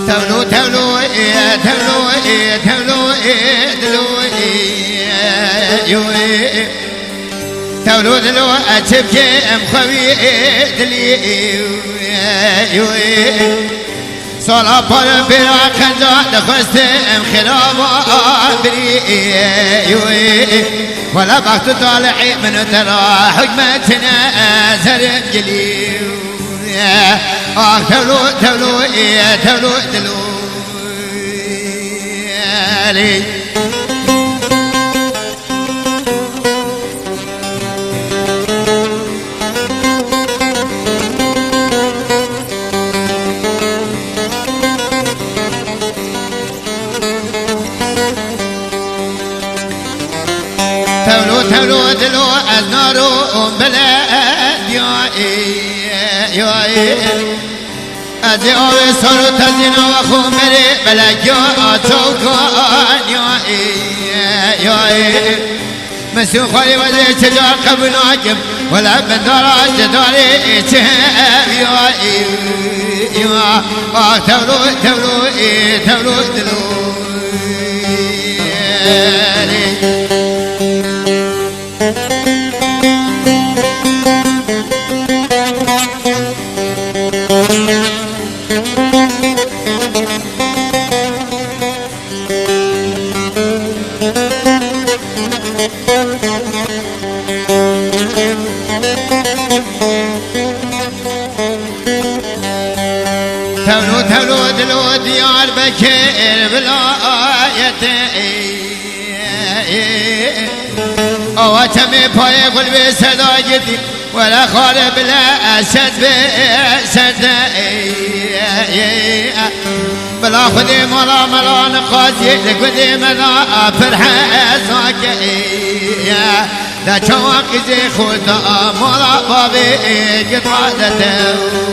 تولو تولو تولو تولو تولو دلو أتبكي أمخوي دلي صلاة بار برا خنجا دخست أم خرابا بري ولا بخت طالعي من ترى حكمتنا زرم جلي تولو تولو تولو دلو تولو تولو دلو النارو بلاد يا أزي أوي صاروا تزينوا وخو مري بلاد يا توكان يا مسيو خالي وزي تجار قبل ناجم ولا بندارا جداري تهم يا تولو تولو تولو دلو تولو تولو دلو ديار بكير بلايتي اواتمي باي قلبي صدا جدي ولا خالب لا اسد بسد بلا خدي ملا ملا نقاضي لقدي ملا فرحة زاكي لا تواقزي خدا ملا بابي قطعته